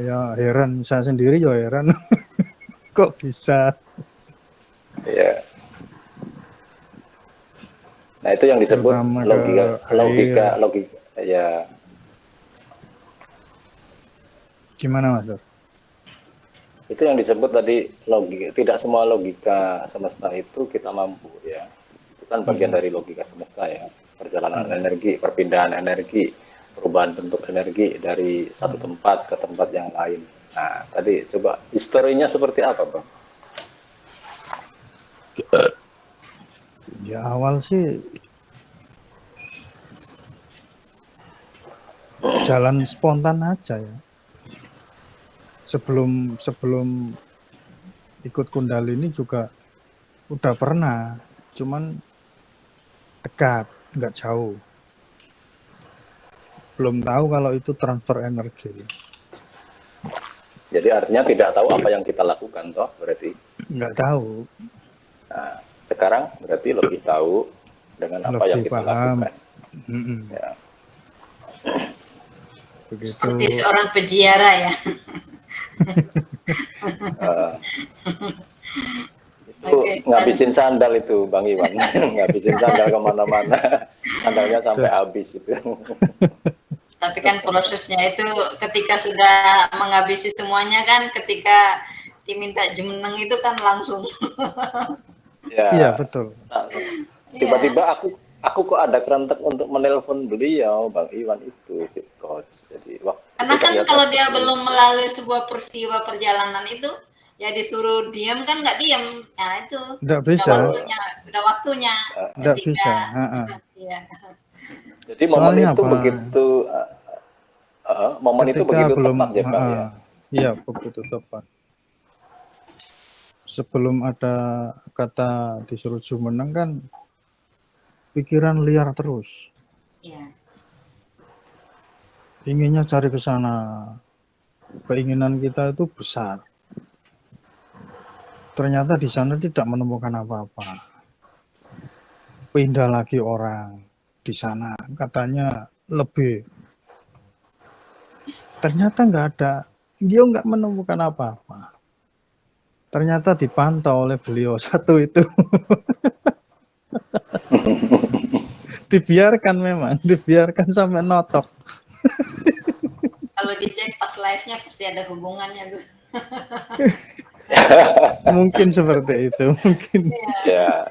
Ya heran, saya sendiri ya heran. Kok bisa? Ya. Nah itu yang disebut Terutama ke logika air. ya. Gimana Mas? Itu yang disebut tadi logika. Tidak semua logika semesta itu kita mampu ya. Itu kan bagian dari logika semesta ya. Perjalanan energi, perpindahan energi, perubahan bentuk energi dari satu tempat ke tempat yang lain. Nah, tadi coba historinya seperti apa, Bang? Ya awal sih jalan spontan aja ya. Sebelum ikut Kundalini juga udah pernah, cuman dekat, nggak jauh. Belum tahu kalau itu transfer energi. Jadi artinya tidak tahu apa yang kita lakukan, toh berarti. Nggak tahu. Nah, sekarang berarti lebih tahu dengan apa yang Lebih kita paham. lakukan. Ya. Begitu. Seperti seorang peziarah ya. Itu ngabisin sandal itu Bang Iwan. Ngabisin sandal kemana-mana. Sandalnya sampai habis itu. Tapi kan prosesnya itu ketika sudah menghabisi semuanya kan, ketika diminta jumeneng itu kan langsung. Ya. Iya betul. Tiba-tiba aku kok ada kerentek untuk menelpon beliau Bang Iwan itu si coach. Jadi karena kan kalau dia belum melalui sebuah peristiwa perjalanan itu ya disuruh diam kan nggak diam. Nah itu nggak bisa. Udah waktunya. Nggak bisa. Ya. Jadi momen itu begitu momen itu begitu tepat ya Bang ya. Iya begitu tepat. Sebelum ada kata disuruh jumeneng kan pikiran liar terus. Iya. Inginnya cari ke sana. Keinginan kita itu besar. Ternyata di sana tidak menemukan apa-apa. Pindah lagi orang di sana, katanya lebih. Ternyata nggak ada. Dia nggak menemukan apa-apa. Ternyata dipantau oleh beliau satu itu. dibiarkan sampai notok. Kalau dicek pas live-nya pasti ada hubungannya tuh. Mungkin seperti itu, mungkin. Ya.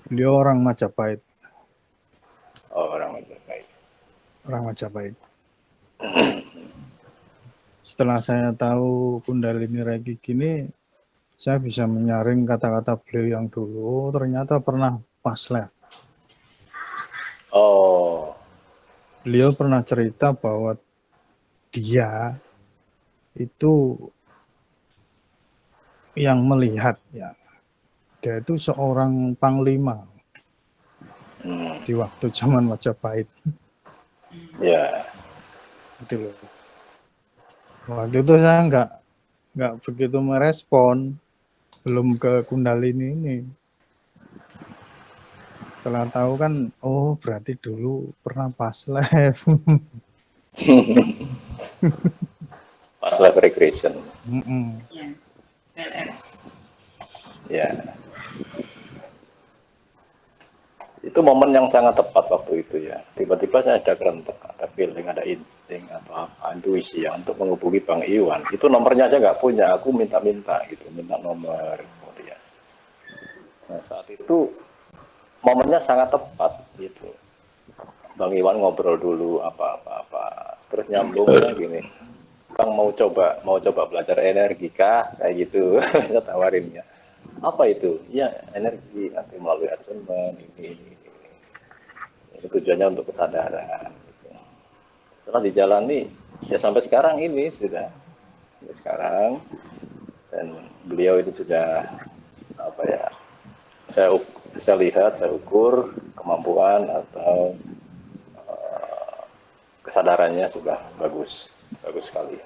Beliau orang Majapahit. Oh, orang Majapahit. Orang Majapahit. Setelah saya tahu Kundalini Reiki gini, saya bisa menyaring kata-kata beliau yang dulu, ternyata pernah pas live. Oh. Beliau pernah cerita bahwa dia itu yang melihat ya. Dia itu seorang panglima di waktu zaman Majapahit. Ya. Gitu loh. Waktu itu saya nggak begitu merespon, belum ke Kundalini ini. Setelah tahu kan, oh berarti dulu pernah pas live. Pas live regression. Ya. Itu momen yang sangat tepat waktu itu ya. Tiba-tiba saya ada kerentek, ada feeling, ada insting atau apa, intuisi ya untuk menghubungi Bang Iwan. Itu nomornya aja nggak punya, aku minta-minta gitu, minta nomor kemudian. Nah saat itu momennya sangat tepat gitu. Bang Iwan ngobrol dulu apa-apa, terus nyambungnya gini. Bang mau coba belajar energi kah? Kayak gitu, saya tawarinnya. Apa itu? Ya energi nanti melalui attunement ini tujuannya untuk kesadaran. Gitu. Setelah dijalani ya sampai sekarang ini sudah sampai sekarang dan beliau itu sudah apa ya? Saya lihat, saya ukur kemampuan atau kesadarannya sudah bagus sekali.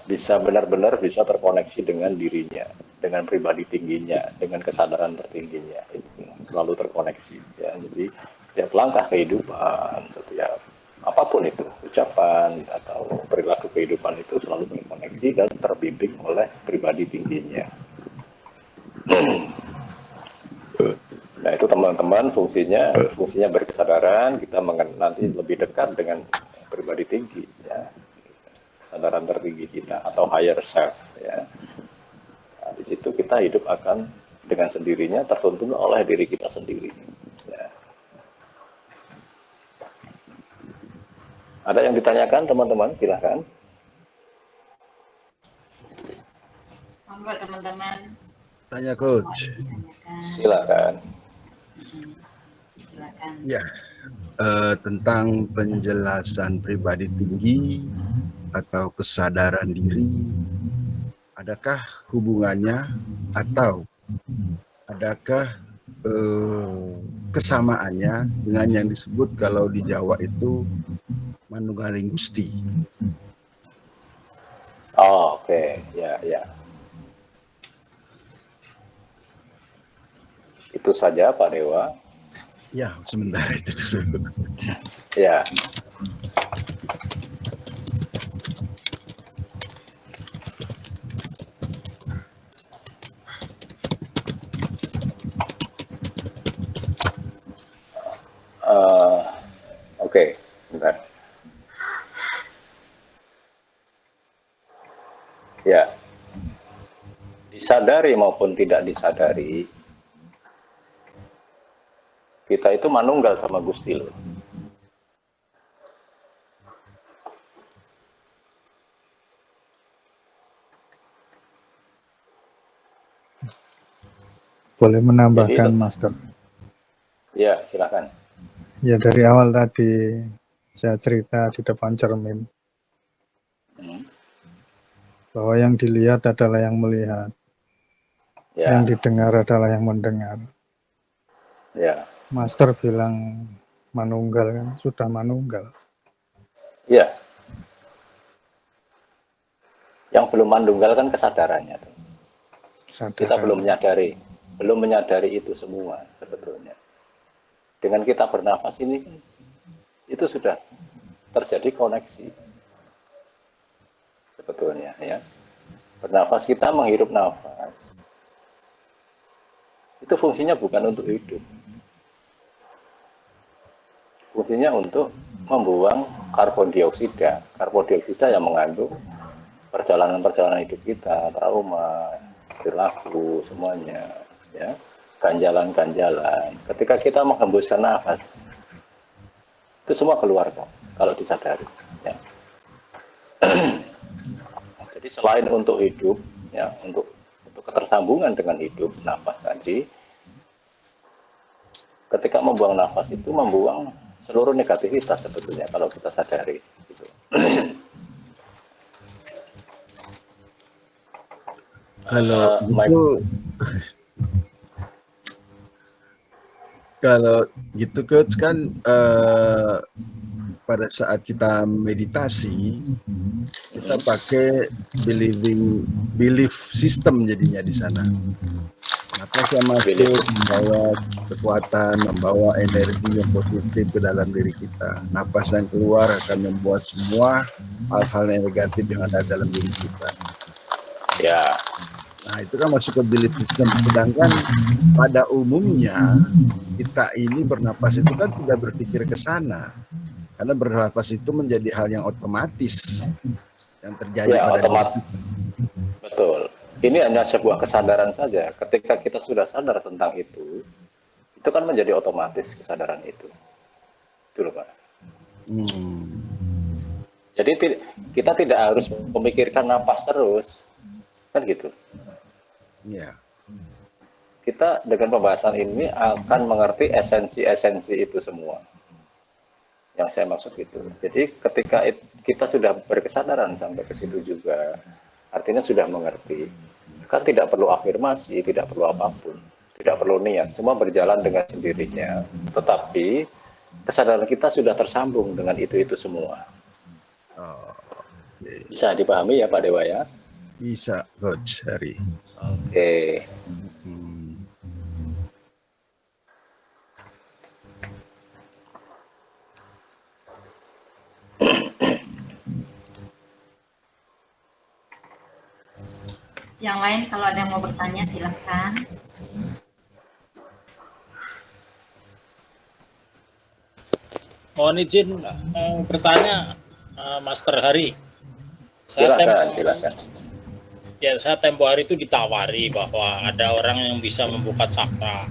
Bisa benar-benar bisa terkoneksi dengan dirinya, dengan pribadi tingginya, dengan kesadaran tertingginya, itu selalu terkoneksi ya. Jadi setiap langkah kehidupan, setiap apapun itu, ucapan atau perilaku kehidupan itu selalu terkoneksi dan terbimbing oleh pribadi tingginya. Nah itu teman-teman fungsinya berkesadaran, kita nanti lebih dekat dengan pribadi tinggi, ya, kesadaran tertinggi kita atau higher self, ya. Nah, di situ kita hidup akan dengan sendirinya tertuntun oleh diri kita sendiri. Ya. Ada yang ditanyakan teman-teman? Silahkan. Monggo teman-teman. Tanya coach. Silakan. Silakan. Ya, tentang penjelasan pribadi tinggi atau kesadaran diri, adakah hubungannya atau adakah kesamaannya dengan yang disebut kalau di Jawa itu manunggaling Gusti? Oh, oke. Ya, ya. Itu saja Pak Dewa. Ya, sebentar itu dulu. Ya. Oke, bentar. Ya. Disadari maupun tidak disadari, kita itu manunggal sama Gusti loh. Boleh menambahkan, Jadi, Master? Ya, silakan. Ya, dari awal tadi saya cerita di depan cermin bahwa yang dilihat adalah yang melihat, Ya. yang didengar adalah yang mendengar. Ya. Master bilang manunggal, kan sudah manunggal. Ya. Yang belum manunggal kan kesadarannya. Kita belum menyadari itu semua sebetulnya. Dengan kita bernafas ini, itu sudah terjadi koneksi sebetulnya, ya. Bernafas, kita menghirup nafas, itu fungsinya bukan untuk hidup, fungsinya untuk membuang karbon dioksida yang mengandung perjalanan hidup kita, trauma, perilaku, semuanya, ya, ganjalan. Ketika kita menghembuskan nafas, itu semua keluar kok, kalau disadari. Ya. Jadi selain untuk hidup, ya, untuk ketersambungan dengan hidup, nafas tadi, ketika membuang nafas itu membuang seluruh negativitas sebetulnya kalau kita sadari. Gitu. Kalau gitu coach kan pada saat kita meditasi kita pakai belief system jadinya di sana. Napas yang masuk membawa kekuatan, membawa energi yang positif ke dalam diri kita. Napas yang keluar akan membuat semua hal-hal yang negatif yang ada dalam diri kita. Ya. Nah itu kan masuk ke belief system. Sedangkan pada umumnya kita ini bernapas itu kan tidak berpikir ke sana. Karena bernapas itu menjadi hal yang otomatis yang terjadi ya, pada otomatis. Betul. Ini hanya sebuah kesadaran saja. Ketika kita sudah sadar tentang itu kan menjadi otomatis kesadaran itu. Itu loh Pak. Jadi kita tidak harus memikirkan napas terus. Kan gitu. Iya. Kita dengan pembahasan ini akan mengerti esensi-esensi itu semua. Yang saya maksud itu. Jadi ketika kita sudah berkesadaran sampai ke situ juga, artinya sudah mengerti. Kan tidak perlu afirmasi, tidak perlu apapun, tidak perlu niat, semua berjalan dengan sendirinya. Tetapi kesadaran kita sudah tersambung dengan itu semua. Bisa dipahami ya Pak Dewa ya? Bisa, Coach Hari. Yang lain kalau ada yang mau bertanya silakan. Mohon izin bertanya, Master Hari. Silakan. Saya tempo hari itu ditawari bahwa ada orang yang bisa membuka cakra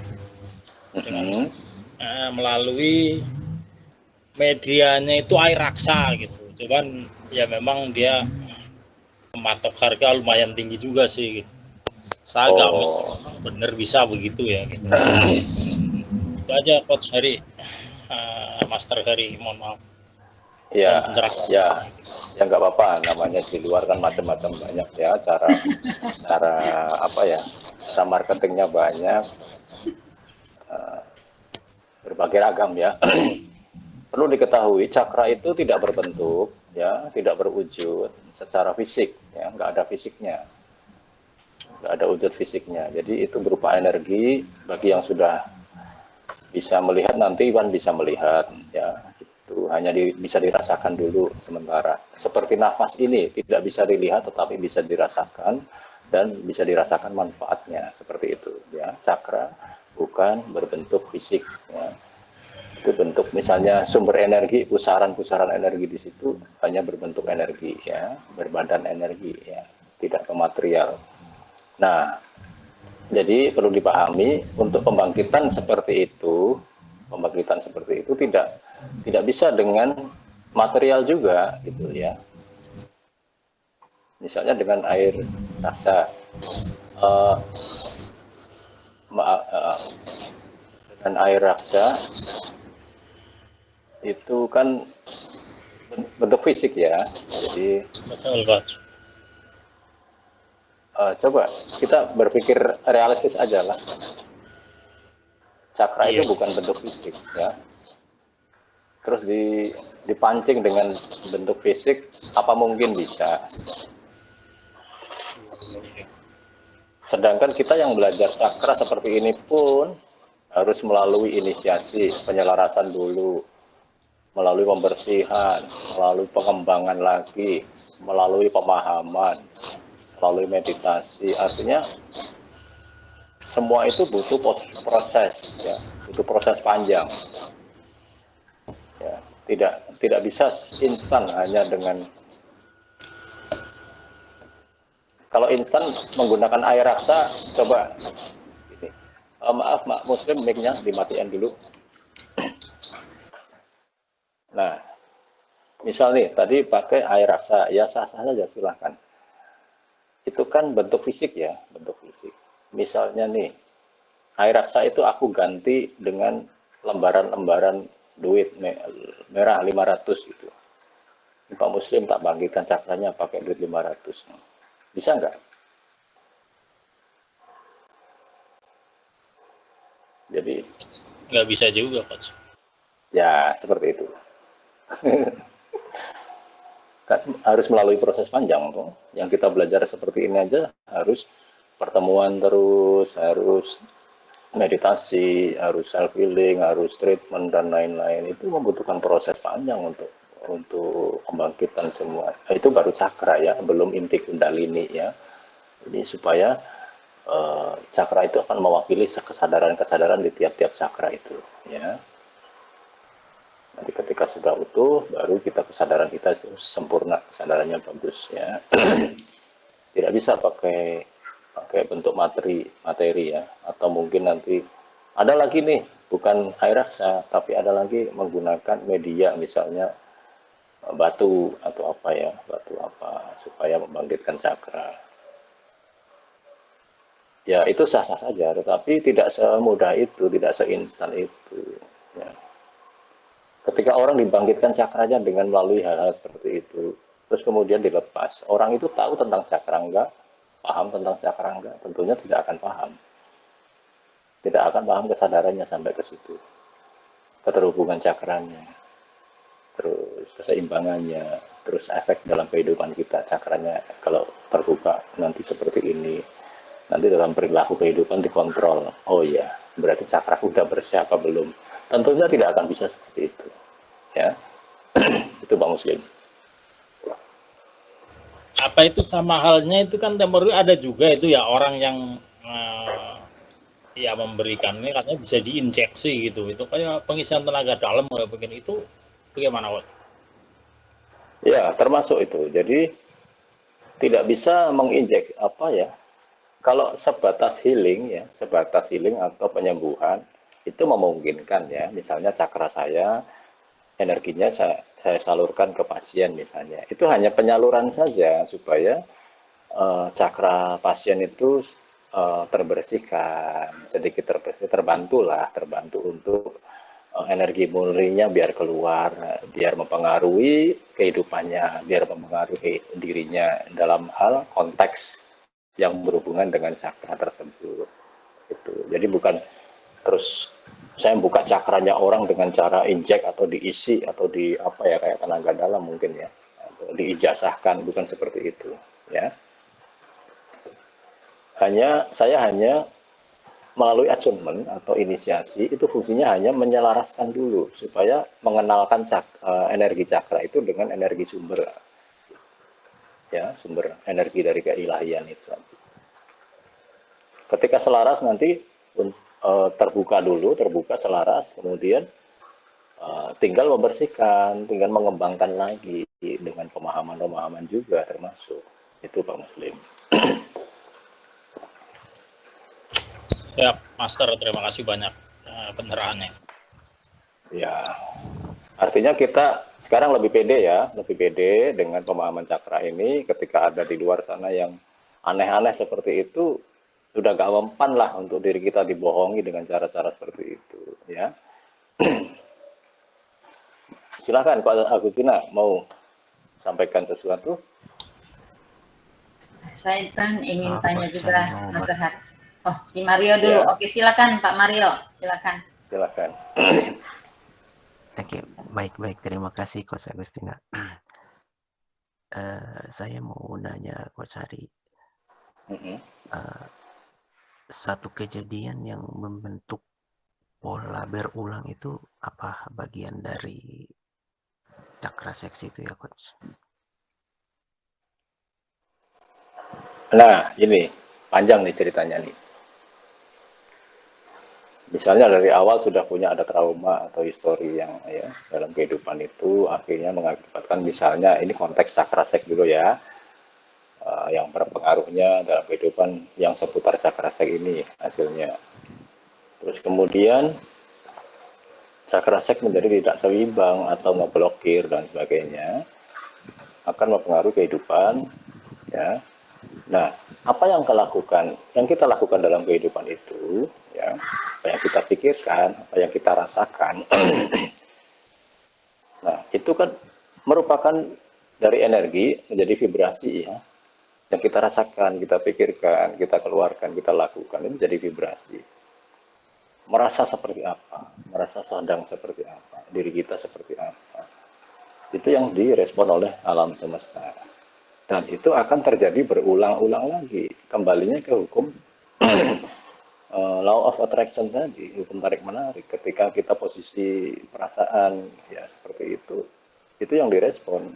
dengan melalui medianya itu air raksa gitu. Cuman ya memang dia mematok harga lumayan tinggi juga sih. Gitu. Saya nggak bener bisa begitu ya. Gitu. Itu aja Coach Hari, Master Hari, mohon maaf. Ya nggak apa-apa. Namanya di luar kan macam-macam banyak ya cara apa ya, cara marketingnya banyak, berbagai ragam ya. Perlu diketahui cakra itu tidak berbentuk ya, tidak berwujud secara fisik ya, nggak ada fisiknya, nggak ada wujud fisiknya. Jadi itu berupa energi. Bagi yang sudah bisa melihat nanti Iwan bisa melihat ya. Hanya bisa dirasakan dulu sementara. Seperti nafas ini tidak bisa dilihat tetapi bisa dirasakan dan bisa dirasakan manfaatnya, seperti itu ya. Cakra bukan berbentuk fisik ya. Itu bentuk misalnya sumber energi, pusaran-pusaran energi di situ hanya berbentuk energi ya, berbadan energi ya, tidak ke material. Nah, jadi perlu dipahami untuk pembangkitan seperti itu tidak bisa dengan material juga gitu ya. Misalnya dengan air raksa, dengan air raksa itu kan bentuk fisik ya. Jadi coba kita berpikir realistis aja lah. Cakra itu bukan bentuk fisik ya. Terus dipancing dengan bentuk fisik, apa mungkin bisa? Sedangkan kita yang belajar cakra seperti ini pun harus melalui inisiasi, penyelarasan dulu, melalui pembersihan, melalui pengembangan lagi, melalui pemahaman, melalui meditasi. Artinya semua itu butuh proses ya, butuh proses panjang. Ya, tidak bisa instan hanya dengan, kalau instan menggunakan air raksa, coba ini. Maaf Mak Muslim, mic-nya dimatiin dulu. Nah, misal nih tadi pakai air raksa, ya sah-sah saja silahkan. Itu kan bentuk fisik ya, bentuk fisik. Misalnya nih, air raksa itu aku ganti dengan lembaran-lembaran duit merah 500 gitu. Pak Muslim tak bangkitkan cakranya pakai duit 500. Bisa nggak? Jadi nggak bisa juga, Coach. Ya, seperti itu. Kan harus melalui proses panjang tuh. Yang kita belajar seperti ini aja harus pertemuan terus, harus meditasi, harus self healing, harus treatment dan lain-lain. Itu membutuhkan proses panjang untuk pembangkitan semua. Itu baru cakra ya, belum inti kundalini ya. Ini supaya cakra itu akan mewakili kesadaran-kesadaran di tiap-tiap cakra itu ya. Nanti ketika sudah utuh, baru kesadaran kita itu sempurna, kesadarannya bagus ya. Tidak bisa pakai bentuk materi ya, atau mungkin nanti ada lagi nih bukan air raksa tapi ada lagi menggunakan media misalnya batu atau apa ya, batu apa supaya membangkitkan cakra ya. Itu sah-sah saja, tetapi tidak semudah itu, tidak seinstan itu ya. Ketika orang dibangkitkan cakranya dengan melalui hal-hal seperti itu, terus kemudian dilepas, orang itu tahu tentang cakra enggak, paham tentang cakra enggak? Tentunya tidak akan paham. Tidak akan paham kesadarannya sampai ke situ. Keterhubungan cakranya, terus keseimbangannya, terus efek dalam kehidupan kita, cakranya kalau terbuka nanti seperti ini. Nanti dalam perilaku kehidupan dikontrol. Oh iya, berarti cakra udah bersih apa belum? Tentunya tidak akan bisa seperti itu. Ya. Itu Pak Muslim. apa itu sama halnya itu kan tempo hari ada juga itu ya orang yang ya memberikan ini katanya bisa diinjeksi gitu. Itu kayak pengisian tenaga dalam kayak begini itu bagaimana, Coach? Ya, termasuk itu. Jadi tidak bisa menginjek apa ya. Kalau sebatas healing ya, sebatas healing atau penyembuhan itu memungkinkan ya. Misalnya cakra saya, energinya saya salurkan ke pasien misalnya. Itu hanya penyaluran saja supaya cakra pasien itu terbersihkan, sedikit terbersih, terbantu untuk energi murninya biar keluar, biar mempengaruhi kehidupannya, biar mempengaruhi dirinya dalam hal konteks yang berhubungan dengan cakra tersebut. Itu. Jadi bukan terus saya buka cakranya orang dengan cara injek atau diisi atau di apa ya kayak tenaga dalam mungkin ya, atau diijazahkan, bukan seperti itu ya. Saya hanya melalui attunement atau inisiasi itu fungsinya hanya menyelaraskan dulu supaya mengenalkan energi cakra itu dengan energi sumber ya, sumber energi dari keilahian itu. Ketika selaras nanti terbuka selaras, kemudian tinggal membersihkan, tinggal mengembangkan lagi dengan pemahaman-pemahaman juga termasuk itu Pak Muslim. Ya, Master, terima kasih banyak pencerahannya. Ya, artinya kita sekarang lebih pede ya, lebih pede dengan pemahaman cakra ini. Ketika ada di luar sana yang aneh-aneh seperti itu, sudah gak mempan lah untuk diri kita dibohongi dengan cara-cara seperti itu. Ya, silakan Pak Agustina mau sampaikan sesuatu. Saya kan ingin tanya Coach, juga saya mau nasihat. Oh, si Mario dulu. Ya. Oke, silakan Pak Mario, silakan. Silakan. Oke, baik. Terima kasih Coach Agustina. Saya mau nanya Coach Hari. Satu kejadian yang membentuk pola berulang itu apa bagian dari cakra seksi itu ya Coach? Nah, ini panjang nih ceritanya nih. Misalnya dari awal sudah punya ada trauma atau histori yang ya dalam kehidupan itu akhirnya mengakibatkan misalnya ini konteks sakrasek dulu ya, yang berpengaruhnya dalam kehidupan yang seputar sakrasek ini hasilnya. Terus kemudian sakrasek menjadi tidak seimbang atau memblokir dan sebagainya akan mempengaruhi kehidupan ya. Nah, apa yang kita lakukan dalam kehidupan itu, ya, apa yang kita pikirkan, apa yang kita rasakan, nah itu kan merupakan dari energi menjadi vibrasi ya, yang kita rasakan, kita pikirkan, kita keluarkan, kita lakukan ini menjadi vibrasi. Merasa seperti apa, merasa sedang seperti apa, diri kita seperti apa, itu yang direspon oleh alam semesta. Dan itu akan terjadi berulang-ulang lagi. Kembalinya ke hukum law of attraction tadi, hukum tarik-menarik. Ketika kita posisi perasaan, ya seperti itu yang direspon.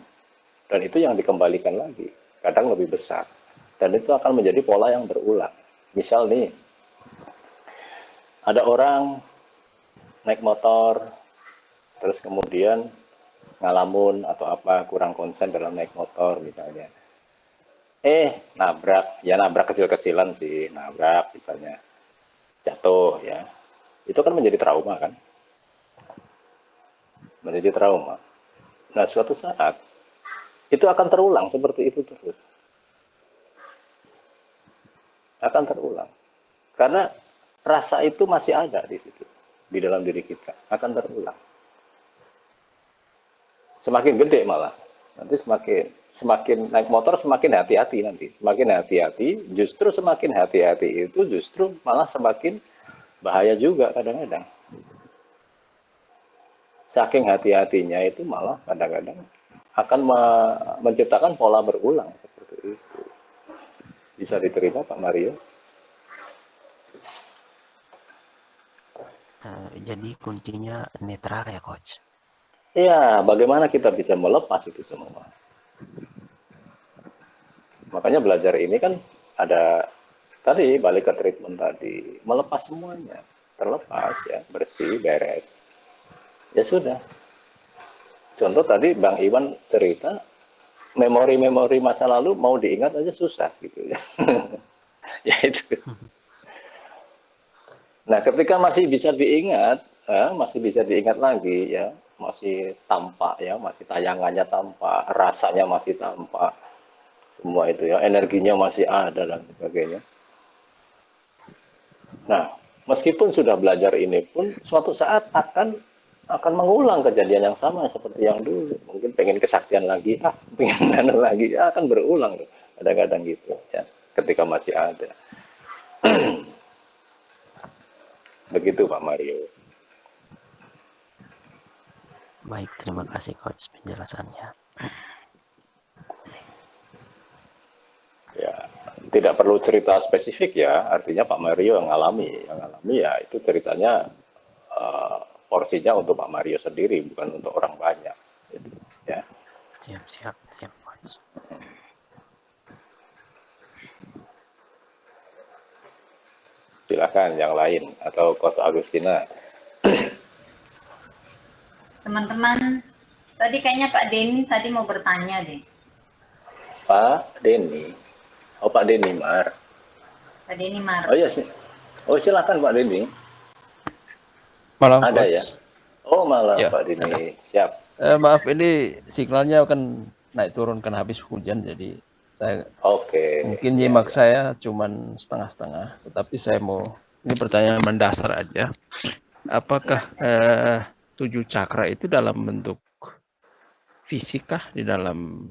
Dan itu yang dikembalikan lagi. Kadang lebih besar. Dan itu akan menjadi pola yang berulang. Misal nih, ada orang naik motor, terus kemudian ngalamun atau apa, kurang konsen dalam naik motor misalnya. Nabrak kecil-kecilan sih, nabrak misalnya, jatuh ya, itu kan menjadi trauma kan, menjadi trauma. Nah suatu saat itu akan terulang seperti itu terus, akan terulang, karena rasa itu masih ada di situ, di dalam diri kita, akan terulang. Semakin gede malah. Nanti semakin naik motor semakin hati-hati nanti. Semakin hati-hati, justru semakin hati-hati itu justru malah semakin bahaya juga kadang-kadang. Saking hati-hatinya itu malah kadang-kadang akan menciptakan pola berulang seperti itu. Bisa diterima Pak Mario? Jadi kuncinya netral ya Coach? Iya, bagaimana kita bisa melepas itu semua? Makanya belajar ini kan ada tadi balik ke treatment tadi, melepas semuanya, terlepas ya, bersih, beres. Ya sudah. Contoh tadi Bang Iwan cerita, memori-memori masa lalu mau diingat aja susah gitu ya. Ya itu. Nah, ketika masih bisa diingat, masih bisa diingat lagi ya, masih tampak ya, masih tayangannya tampak, rasanya masih tampak, semua itu ya, energinya masih ada dan sebagainya. Nah, meskipun sudah belajar ini pun, suatu saat akan mengulang kejadian yang sama seperti yang dulu. Mungkin pengen kesaktian lagi, pengen mana lagi, akan berulang kadang-kadang gitu ya, ketika masih ada. Begitu Pak Mario. Baik, terima kasih Coach penjelasannya. Ya, tidak perlu cerita spesifik ya, artinya Pak Mario yang alami ya itu ceritanya porsinya untuk Pak Mario sendiri, bukan untuk orang banyak. Gitu, ya. Siap Coach. Silakan yang lain atau Coach Agustina. Teman-teman, tadi kayaknya Pak Denny tadi mau bertanya deh. Pak Denny. Oh, Pak Denny Mar. Pak Denny Mar. Oh iya sih. Oh, silakan Pak Denny. Malam, Ada Coach. ya? Oh, malam Ya, Pak Denny. Siap. maaf, ini signalnya kan naik turun karena habis hujan, jadi saya Oke. mungkin Ya, nyimak ya. saya cuman setengah-setengah. Tetapi saya mau, ini pertanyaan mendasar aja. Apakah 7 cakra itu dalam bentuk fisik kah di dalam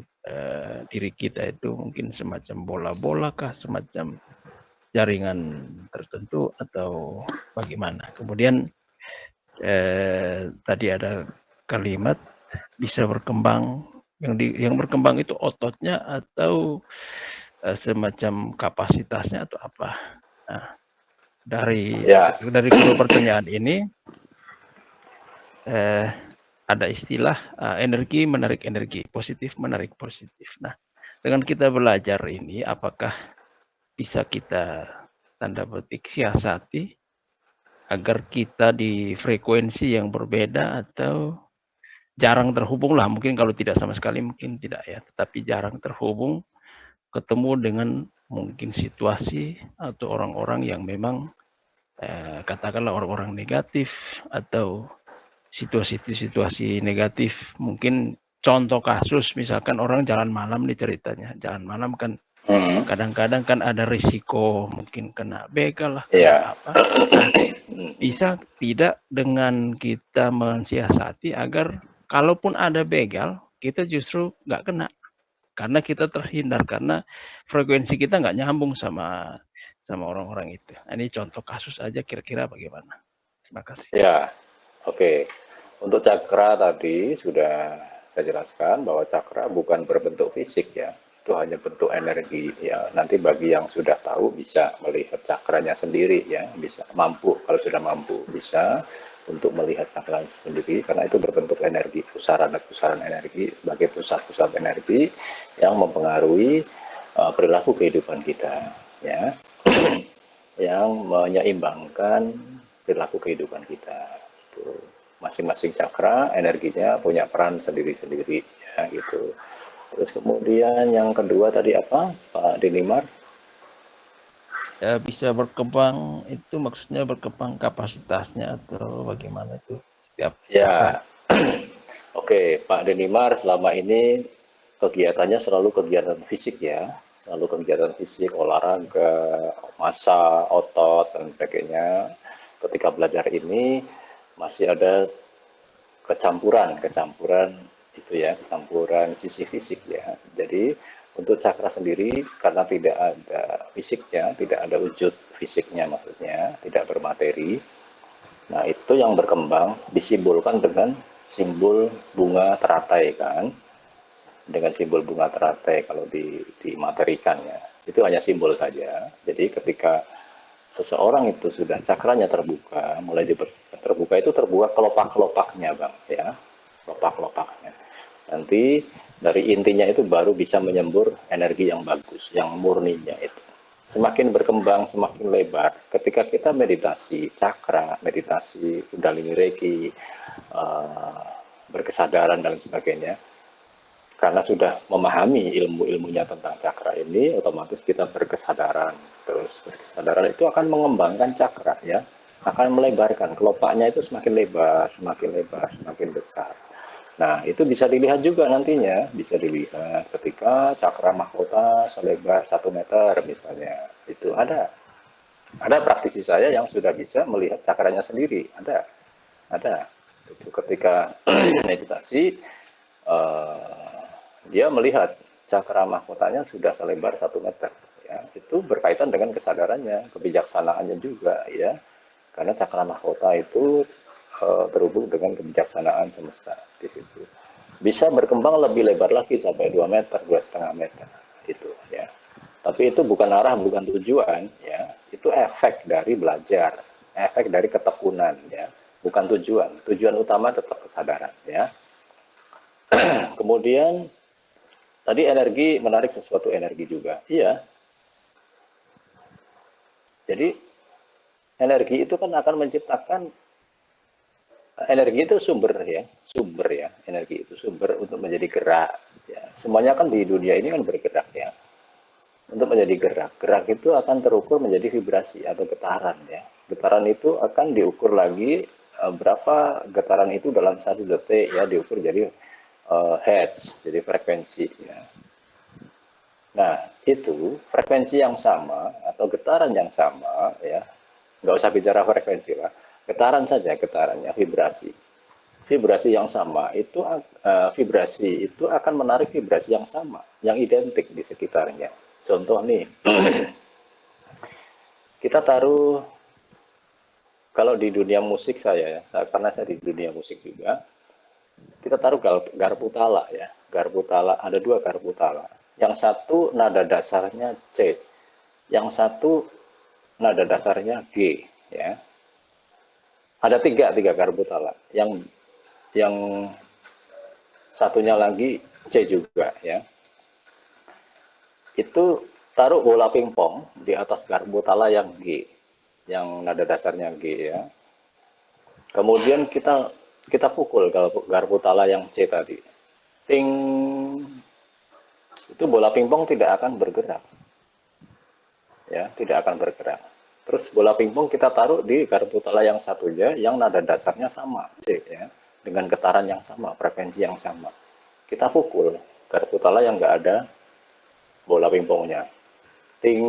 diri kita itu mungkin semacam bola-bola kah, semacam jaringan tertentu atau bagaimana? Kemudian tadi ada kalimat bisa berkembang, yang berkembang itu ototnya atau semacam kapasitasnya atau apa? Nah, dari Ya. kedua pertanyaan ini ada istilah energi menarik energi, positif menarik positif. Nah, dengan kita belajar ini, apakah bisa kita tanda petik siasati agar kita di frekuensi yang berbeda atau jarang terhubung lah, mungkin kalau tidak sama sekali mungkin tidak ya, tetapi jarang terhubung, ketemu dengan mungkin situasi atau orang-orang yang memang katakanlah orang-orang negatif atau situasi-situasi negatif. Mungkin contoh kasus misalkan orang jalan malam nih ceritanya, jalan malam kan kadang-kadang kan ada risiko mungkin kena begal lah, kena Ya. apa. Nah, bisa tidak dengan kita mensiasati agar kalaupun ada begal, kita justru nggak kena. Karena kita terhindar, karena frekuensi kita nggak nyambung sama orang-orang itu. Nah, ini contoh kasus aja, kira-kira bagaimana? Terima kasih. Ya. Oke. Untuk cakra tadi sudah saya jelaskan bahwa cakra bukan berbentuk fisik ya. Itu hanya bentuk energi ya. Nanti bagi yang sudah tahu bisa melihat cakranya sendiri ya, bisa mampu, kalau sudah mampu bisa untuk melihat cakra sendiri karena itu berbentuk energi, pusaran energi sebagai pusat-pusat energi yang mempengaruhi perilaku kehidupan kita ya. Yang menyeimbangkan perilaku kehidupan kita. Itu masing-masing cakra energinya punya peran sendiri-sendiri ya gitu. Terus kemudian yang kedua tadi apa, Pak Denimar? Ya, bisa berkembang itu maksudnya berkembang kapasitasnya atau bagaimana itu setiap cakra? Ya, oke Pak Denimar selama ini kegiatannya selalu kegiatan fisik ya, selalu kegiatan fisik, olahraga, massa, otot dan sebagainya. Ketika belajar ini masih ada kecampuran itu ya, kecampuran sisi fisik ya. Jadi untuk cakra sendiri karena tidak ada fisiknya, tidak ada wujud fisiknya maksudnya, tidak bermateri. Nah, itu yang berkembang disimbolkan dengan simbol bunga teratai kan. Dengan simbol bunga teratai kalau dimaterikan ya. Itu hanya simbol saja. Jadi ketika seseorang itu sudah cakranya terbuka, mulai terbuka itu terbuka kelopak-kelopaknya Bang ya. Kelopak-kelopaknya. Nanti Dari intinya itu baru bisa menyembur energi yang bagus, yang murninya itu. Semakin berkembang, semakin lebar. Ketika kita meditasi cakra, meditasi Kundalini Reiki, berkesadaran dan sebagainya, karena sudah memahami ilmu-ilmunya tentang cakra ini, otomatis kita berkesadaran. Terus berkesadaran itu akan mengembangkan cakra, ya, akan melebarkan. Kelopaknya itu semakin lebar, semakin besar. Nah, itu bisa dilihat juga nantinya, bisa dilihat ketika cakra mahkota selebar 1 meter misalnya. Itu ada praktisi saya yang sudah bisa melihat cakranya sendiri, ada. Itu ketika meditasi, dia melihat cakra mahkotanya sudah selebar 1 meter. Ya, itu berkaitan dengan kesadarannya, kebijaksanaannya juga, ya. Karena cakra mahkota itu terhubung dengan kebijaksanaan semesta di situ. Bisa berkembang lebih lebar lagi sampai 2 meter, 2,5 meter. Itu, ya. Tapi itu bukan arah, bukan tujuan, ya. Itu efek dari belajar, efek dari ketekunan, ya. Bukan tujuan. Tujuan utama tetap kesadaran, ya. Kemudian tadi energi, menarik sesuatu energi juga. Iya. Jadi energi itu kan akan menciptakan, energi itu sumber ya, energi itu sumber untuk menjadi gerak. Ya. Semuanya kan di dunia ini kan bergerak, ya. Untuk menjadi gerak itu akan terukur menjadi vibrasi atau getaran, ya. Getaran itu akan diukur lagi, berapa getaran itu dalam 1 detik, ya, diukur jadi hertz, jadi frekuensi, ya. Nah, itu frekuensi yang sama atau getaran yang sama, ya. Nggak usah bicara frekuensi lah. Getaran saja, getarannya, vibrasi yang sama itu, vibrasi itu akan menarik vibrasi yang sama, yang identik di sekitarnya. Contoh nih, kita taruh, kalau di dunia musik saya, ya, karena saya di dunia musik juga, kita taruh garpu tala, ya. Garpu tala, ada 2 garpu tala. Yang satu nada dasarnya C, yang satu nada dasarnya G, ya. Ada tiga garpu tala. Yang satunya lagi C juga, ya. Itu taruh bola pingpong di atas garpu tala yang G, yang nada dasarnya G, ya. Kemudian kita pukul garpu tala yang C tadi. Ting. Itu bola pingpong tidak akan bergerak. Ya, tidak akan bergerak. Terus bola pingpong kita taruh di garpu tala yang satunya, yang nada dasarnya sama, C, ya, dengan getaran yang sama, frekuensi yang sama. Kita pukul garpu tala yang nggak ada bola pingpongnya, ting,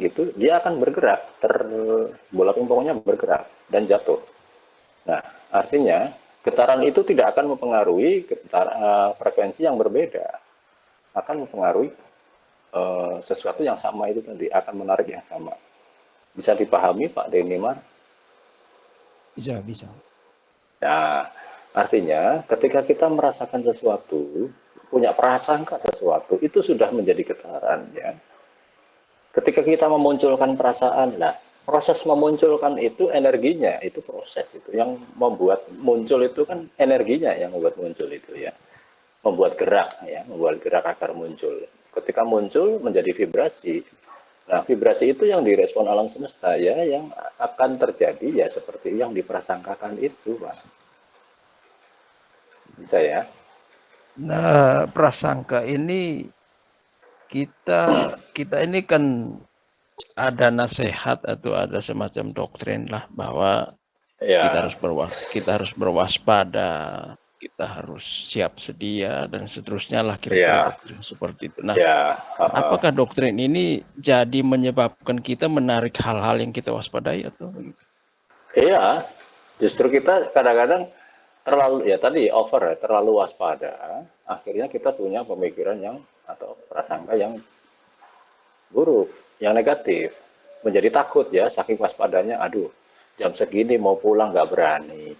gitu, dia akan bergerak, bola pingpongnya bergerak dan jatuh. Nah, artinya getaran itu tidak akan mempengaruhi frekuensi yang berbeda, akan mempengaruhi sesuatu yang sama itu tadi, akan menarik yang sama. Bisa dipahami Pak Denimar? Bisa. Nah, artinya ketika kita merasakan sesuatu, punya prasangka sesuatu, itu sudah menjadi getaran, ya. Ketika kita memunculkan perasaan, nah, proses memunculkan itu energinya, itu proses itu yang membuat muncul itu kan energinya yang membuat muncul itu, ya. Membuat gerak, ya, membuat gerak agar muncul. Ketika muncul menjadi vibrasi. Nah, vibrasi itu yang direspon alam semesta, ya, yang akan terjadi ya seperti yang diprasangkakan itu, Pak. Bisa, ya? Nah, prasangka ini kita ini kan ada nasihat atau ada semacam doktrin lah bahwa Ya. kita harus berwaspada, kita harus siap sedia dan seterusnya lah, kira-kira doktrin seperti itu. Nah, apakah doktrin ini jadi menyebabkan kita menarik hal-hal yang kita waspadai atau begitu? Iya, justru kita kadang-kadang terlalu, ya tadi over, ya, terlalu waspada, akhirnya kita punya pemikiran yang atau prasangka yang buruk, yang negatif, menjadi takut, ya, saking waspadanya, aduh, jam segini mau pulang nggak berani.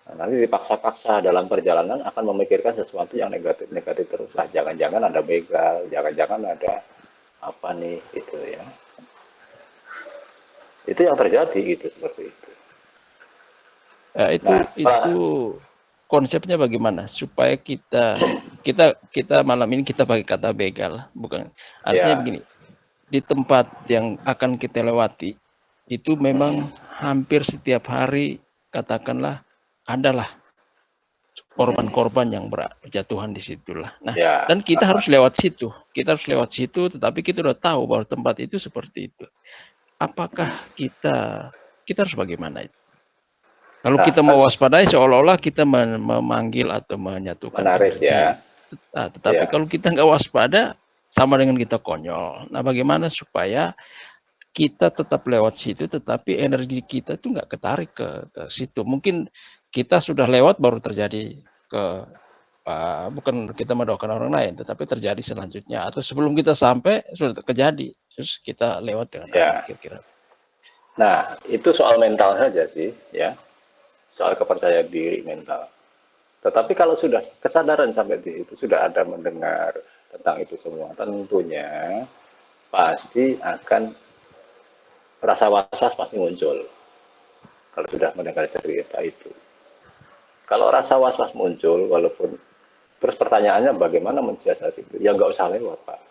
Nah, nanti dipaksa-paksa dalam perjalanan akan memikirkan sesuatu yang negatif terus. Lah, jangan-jangan ada begal, jangan-jangan ada apa nih, itu, ya. Itu yang terjadi gitu, seperti itu. Itu konsepnya bagaimana supaya kita kita malam ini kita pakai kata begal, bukan. Artinya Ya. begini, di tempat yang akan kita lewati itu memang hampir setiap hari katakanlah adalah korban-korban yang berjatuhan di situlah. Nah, Ya. dan kita harus lewat situ. Kita harus lewat situ, tetapi kita udah tahu bahwa tempat itu seperti itu. Apakah kita harus bagaimana itu? Kalau Nah, kita mau waspadai seolah-olah kita memanggil atau menyatukan menarik energi. ya. Tetapi kalau kita nggak waspada, sama dengan kita konyol. Nah, bagaimana supaya kita tetap lewat situ, tetapi energi kita tuh nggak ketarik ke situ. Mungkin kita sudah lewat baru terjadi bukan kita mendoakan orang lain, tetapi terjadi selanjutnya. Atau sebelum kita sampai sudah terjadi, terus kita lewat dengan Ya. kira-kira. Nah, itu soal mental saja sih, ya. Soal kepercayaan diri mental. Tetapi kalau sudah kesadaran sampai di itu, sudah ada mendengar tentang itu semua, tentunya pasti akan rasa was-was pasti muncul. Kalau sudah mendengar cerita itu. Kalau rasa was-was muncul, walaupun terus pertanyaannya bagaimana mensiasati itu? Ya nggak usah lewat, Pak.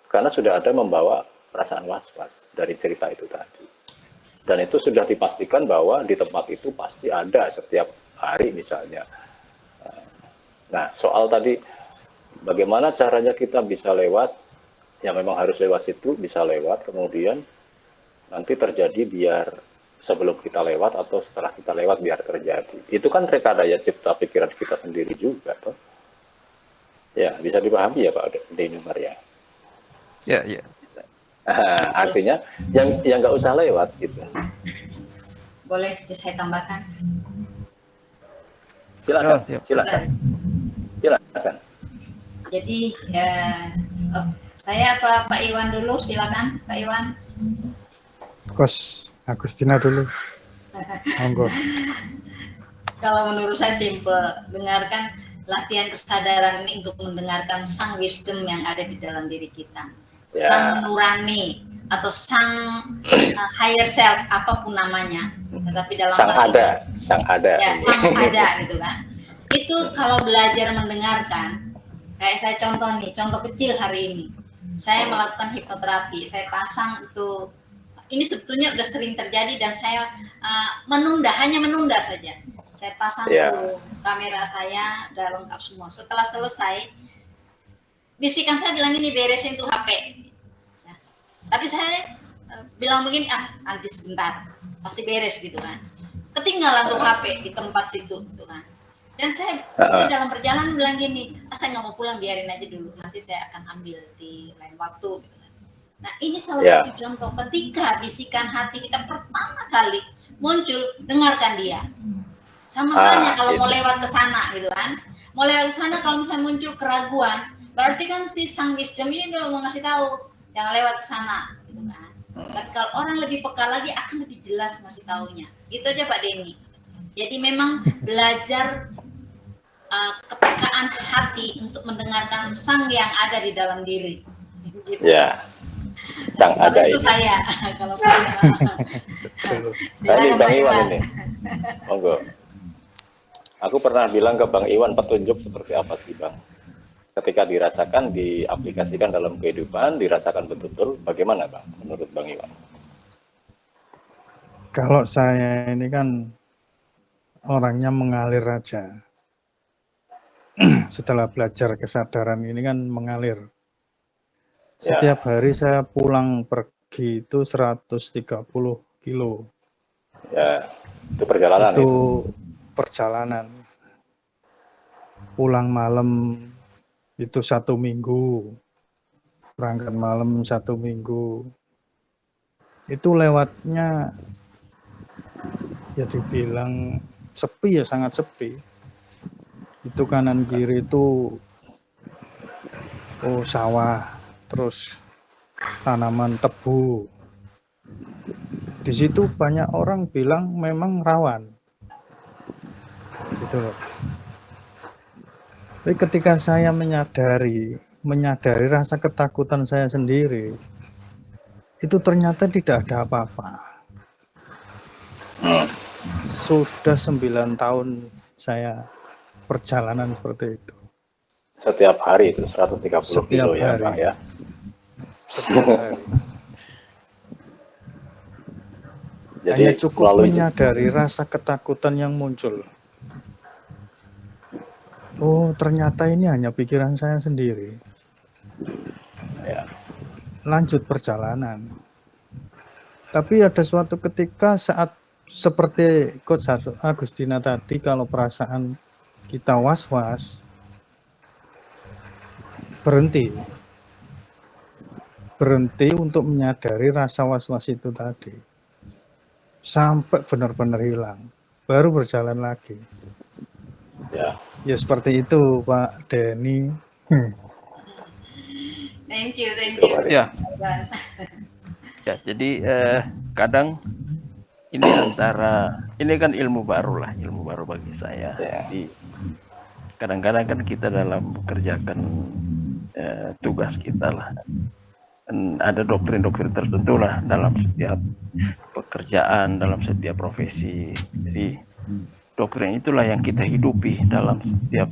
Karena sudah ada membawa perasaan was-was dari cerita itu tadi. Dan itu sudah dipastikan bahwa di tempat itu pasti ada setiap hari misalnya. Nah, soal tadi bagaimana caranya kita bisa lewat, ya memang harus lewat situ, bisa lewat, kemudian nanti terjadi biar sebelum kita lewat atau setelah kita lewat biar terjadi. Itu kan rekadaya cipta pikiran kita sendiri juga, toh. Ya, bisa dipahami ya Pak Denny Maria. Ya, ya. Artinya yang nggak usah lewat gitu. Boleh saya tambahkan? Silakan, siap. silakan. Jadi saya apa Pak Iwan dulu, silakan Pak Iwan. Kos Agustina dulu. Monggo. Kalau menurut saya simple, dengarkan latihan kesadaran ini untuk mendengarkan sang wisdom yang ada di dalam diri kita. Ya. Sang nurani atau sang higher self, apapun namanya. Tetapi dalam sang ada. Ya, sang ada gitu kan. Itu kalau belajar mendengarkan, kayak saya contoh kecil hari ini. Saya melakukan hipnoterapi, saya pasang itu, ini sebetulnya udah sering terjadi dan saya hanya menunda saja. Saya pasang tuh kamera saya, udah lengkap semua. Setelah selesai, bisikan saya bilang ini beresin tuh HP. Ya. Tapi saya bilang begini, nanti sebentar, pasti beres gitu kan. Ketinggalan tuh HP di tempat situ gitu kan. Dan saya dalam perjalanan bilang gini, saya nggak mau pulang, biarin aja dulu, nanti saya akan ambil di lain waktu gitu kan. Nah ini salah satu contoh ketika bisikan hati kita pertama kali muncul, dengarkan dia. Sama halnya kalau mau lewat ke sana gitu kan. Mau lewat ke sana kalau misalnya muncul keraguan, berarti kan si sang wisdom ini udah mau ngasih tahu jangan lewat ke sana gitu kan. Tapi kalau orang lebih peka lagi akan lebih jelas ngasih taunya. Gitu aja Pak Denny. Jadi memang belajar kepekaan hati untuk mendengarkan sang yang ada di dalam diri. Gitu. Ya. Sang kalau ada itu ini. saya. Kalau saya. Tadi Bang Iwan ini. Monggo. Aku pernah bilang ke Bang Iwan petunjuk seperti apa sih Bang? Ketika dirasakan, diaplikasikan dalam kehidupan, dirasakan betul-betul, bagaimana Bang menurut Bang Iwan? Kalau saya ini kan orangnya mengalir aja. Setelah belajar kesadaran ini kan mengalir. Setiap hari saya pulang pergi itu 130 kilo. Ya, itu perjalanan. Itu perjalanan. Pulang malam itu 1 minggu. Berangkat malam 1 minggu. Itu lewatnya ya dibilang sepi ya, sangat sepi. Itu kanan kiri itu sawah, terus tanaman tebu. Di situ banyak orang bilang memang rawan. Gitu loh. Tapi ketika saya menyadari rasa ketakutan saya sendiri, itu ternyata tidak ada apa-apa. Sudah 9 tahun saya perjalanan seperti itu. Setiap hari itu 130 Setiap kilo ya hari. Bang ya. Setiap hari. Jadi Hanya cukup melalui menyadari rasa ketakutan yang muncul. Oh, ternyata ini hanya pikiran saya sendiri. ya, Lanjut perjalanan. Tapi ada suatu ketika saat seperti Coach Agustina tadi, kalau perasaan kita was-was, berhenti untuk menyadari rasa was-was itu tadi. Sampai benar-benar hilang. Baru berjalan lagi. ya. Ya seperti itu Pak Denny. Thank you. Ya, Bang. ya. Jadi kadang ini ini kan ilmu baru lah, ilmu baru bagi saya. Ya. Jadi kadang-kadang kan kita dalam mengerjakan tugas kita lah, dan ada doktrin-doktrin tertentu lah dalam setiap pekerjaan, dalam setiap profesi. Jadi doktrin itulah yang kita hidupi dalam setiap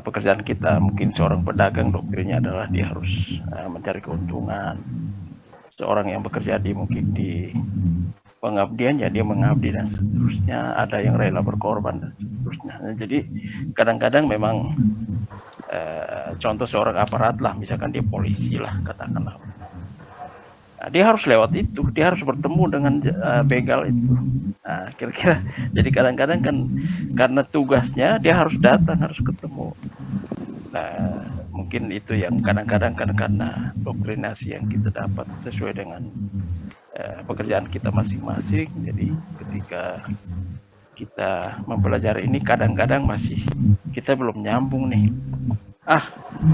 pekerjaan kita. Mungkin seorang pedagang doktrinnya adalah dia harus mencari keuntungan. Seorang yang bekerja mungkin di pengabdian, ya dia mengabdi dan seterusnya. Ada yang rela berkorban dan seterusnya. Nah, jadi kadang-kadang memang contoh seorang aparat lah, misalkan dia polisi lah katakanlah. Nah, dia harus lewat itu, dia harus bertemu dengan begal itu. Nah, kira-kira jadi kadang-kadang kan karena tugasnya dia harus datang, harus ketemu. Nah, mungkin itu yang kadang-kadang kan karena doktrinasi yang kita dapat sesuai dengan pekerjaan kita masing-masing. Jadi ketika kita mempelajari ini kadang-kadang masih kita belum nyambung nih.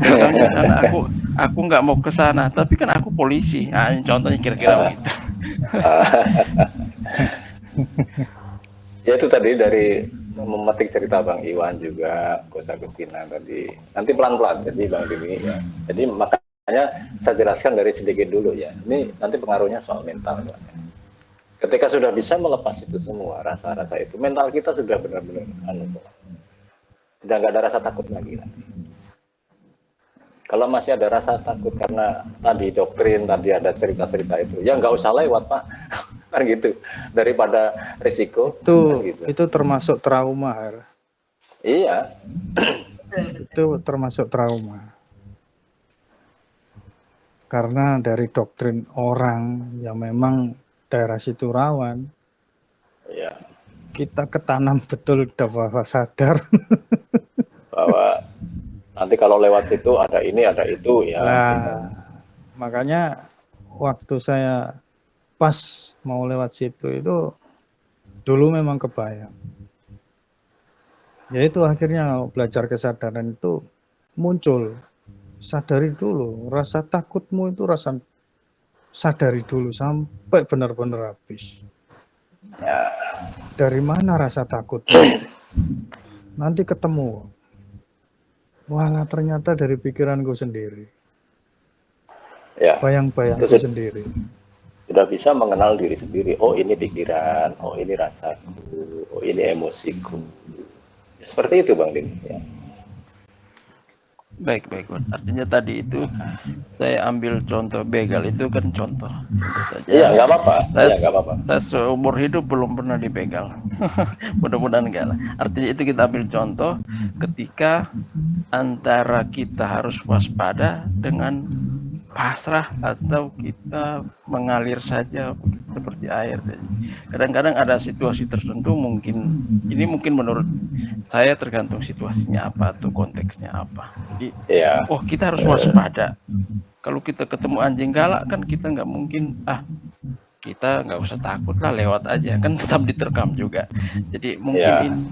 Misalnya karena aku nggak mau ke sana, tapi kan aku polisi. Nah, ini contohnya kira-kira begitu. Ya itu tadi dari memetik cerita Bang Iwan juga, Coach Agustina tadi. Nanti pelan-pelan, jadi Bang Dini ya. Jadi makanya saya jelaskan dari sedikit dulu ya. Ini nanti pengaruhnya soal mental. Ya. Ketika sudah bisa melepas itu semua, rasa-rasa itu, mental kita sudah benar-benar sudah nggak ada rasa takut lagi nanti. Kalau masih ada rasa takut karena tadi doktrin, tadi ada cerita-cerita itu, ya nggak usah lewat Pak, kan gitu. Daripada risiko. Itu termasuk trauma, Har. Iya. Itu termasuk trauma. Karena dari doktrin orang yang memang daerah situ rawan, ya. Kita ketanam betul bahwa sadar bahwa nanti kalau lewat situ ada ini, ada itu ya. Nah, makanya waktu saya pas mau lewat situ itu dulu memang kebayang. Ya itu akhirnya belajar kesadaran itu muncul. Sadari dulu, rasa takutmu itu sadari dulu sampai benar-benar habis. Ya. Dari mana rasa takutmu? Nanti ketemu. Wah, ternyata dari pikiranku sendiri. Ya. Bayang-bayangku sendiri. Sudah bisa mengenal diri sendiri. Oh, ini pikiran, oh ini rasaku, oh ini emosiku. Ya, seperti itu Bang Din. Ya. Baik. Artinya tadi itu saya ambil contoh begal itu kan contoh. Iya, nggak apa-apa. Saya seumur hidup belum pernah dibegal. Mudah-mudahan enggak lah. Artinya itu kita ambil contoh ketika antara kita harus waspada dengan pasrah atau kita mengalir saja seperti air. Kadang-kadang ada situasi tertentu mungkin menurut saya tergantung situasinya apa atau konteksnya apa. Jadi kita harus waspada. Kalau kita ketemu anjing galak kan kita nggak mungkin kita nggak usah takut lah, lewat aja kan, tetap diterkam juga. Jadi mungkin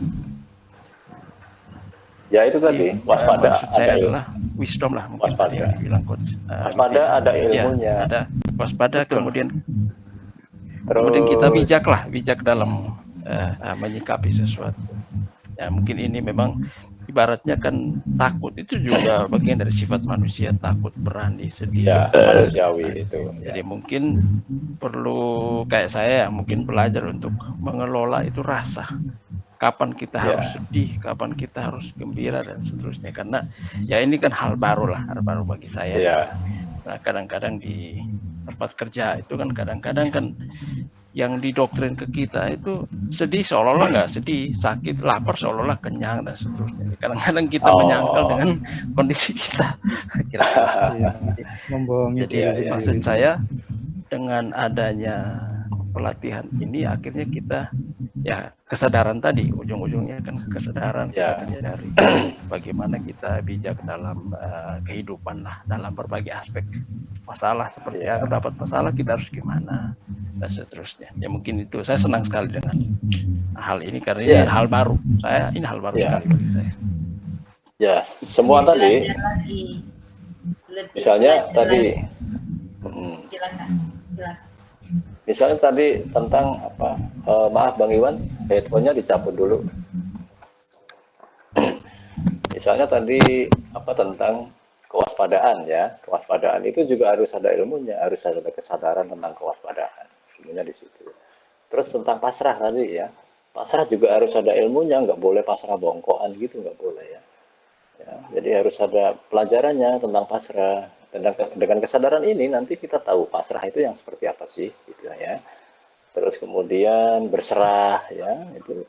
ya itu tadi waspada adalah wisdom lah mungkin yang dibilang Coach. Waspada ada ilmunya. Ya, ada waspada. Kemudian kita bijak dalam menyikapi sesuatu. Ya mungkin ini memang ibaratnya kan takut itu juga bagian dari sifat manusia, takut, berani, sedih. Ya, manusiawi itu. Jadi mungkin perlu kayak saya mungkin belajar untuk mengelola itu rasa. kapan kita harus sedih, kapan kita harus gembira dan seterusnya. Karena ya ini kan hal baru lah, hal baru bagi saya. Ya. Nah, kadang-kadang di tempat kerja itu kan kadang-kadang kan yang didoktrin ke kita itu sedih seolah-olah nggak sedih, sakit, lapar seolah-olah kenyang dan seterusnya. Kadang-kadang kita menyangkal dengan kondisi kita. Kira-kira. Iya, membohongi Jadi diri sendiri. maksud saya dengan adanya pelatihan ini akhirnya kita ya kesadaran tadi, ujung-ujungnya kan kesadaran kita menyadari bagaimana kita bijak dalam kehidupan lah, dalam berbagai aspek masalah seperti dapat masalah kita harus gimana dan seterusnya. Ya mungkin itu saya senang sekali dengan hal ini karena ini hal baru. Ini hal baru sekali bagi saya. Ya, semua tadi. Lagi. Misalnya tadi. Silakan. Misalnya tadi tentang apa? Maaf Bang Iwan, headphone-nya dicabut dulu. Misalnya tadi apa tentang kewaspadaan ya. Kewaspadaan itu juga harus ada ilmunya, harus ada kesadaran tentang kewaspadaan. Ilmunya di situ. Terus tentang pasrah tadi ya. Pasrah juga harus ada ilmunya, nggak boleh pasrah bongkoan gitu, nggak boleh ya. Jadi harus ada pelajarannya tentang pasrah. Dengan kesadaran ini nanti kita tahu pasrah itu yang seperti apa sih, gitu ya. Terus kemudian berserah, ya itu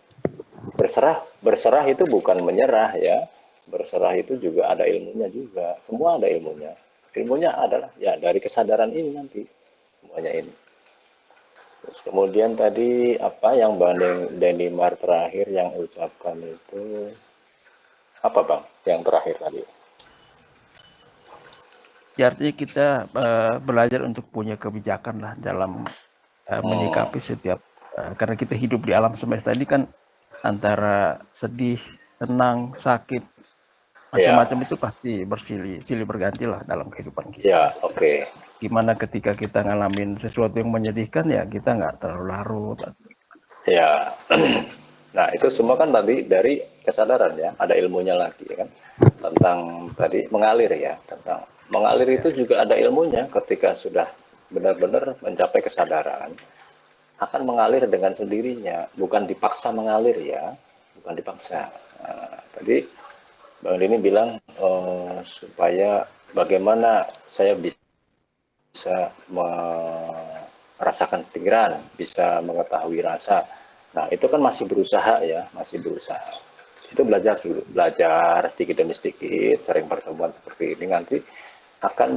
berserah itu bukan menyerah ya. Berserah itu juga ada ilmunya juga. Semua ada ilmunya. Ilmunya adalah ya dari kesadaran ini nanti semuanya ini. Terus kemudian tadi apa yang Bang Denimar terakhir yang ucapkan itu apa Bang? Yang terakhir tadi? Ya, artinya kita belajar untuk punya kebijakan lah dalam menyikapi setiap karena kita hidup di alam semesta ini kan antara sedih, tenang, sakit, macam-macam itu pasti silih berganti lah dalam kehidupan kita. Ya, oke. Gimana ketika kita ngalamin sesuatu yang menyedihkan ya kita nggak terlalu larut. Ya, nah itu semua kan tadi dari kesadaran ya, ada ilmunya lagi kan tentang tadi mengalir ya, tentang mengalir itu juga ada ilmunya ketika sudah benar-benar mencapai kesadaran akan mengalir dengan sendirinya, bukan dipaksa mengalir ya, bukan dipaksa. Nah, tadi Bang Dini bilang supaya bagaimana saya bisa merasakan pikiran, bisa mengetahui rasa. Nah itu kan masih berusaha ya, masih berusaha. Itu belajar dulu, belajar sedikit demi sedikit, sering pertemuan seperti ini nanti akan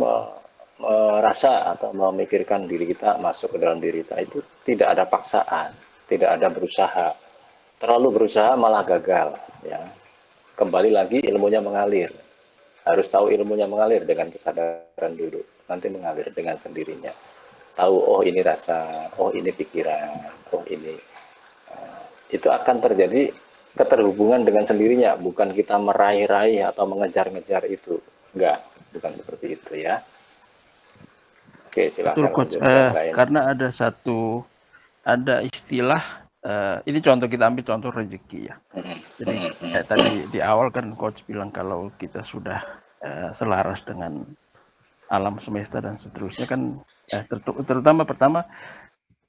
merasa atau memikirkan diri kita masuk ke dalam diri kita itu tidak ada paksaan, tidak ada berusaha. Terlalu berusaha malah gagal ya. Kembali lagi ilmunya mengalir. Harus tahu ilmunya mengalir dengan kesadaran dulu. Nanti mengalir dengan sendirinya. Tahu oh ini rasa, oh ini pikiran, oh ini. Itu akan terjadi keterhubungan dengan sendirinya, bukan kita meraih-raih atau mengejar-ngejar itu. Enggak, bukan seperti itu ya. Oke, silakan. Betul, Coach. Karena ada istilah, ini contoh kita ambil contoh rezeki ya. Jadi tadi di awal kan Coach bilang kalau kita sudah selaras dengan alam semesta dan seterusnya kan, terutama pertama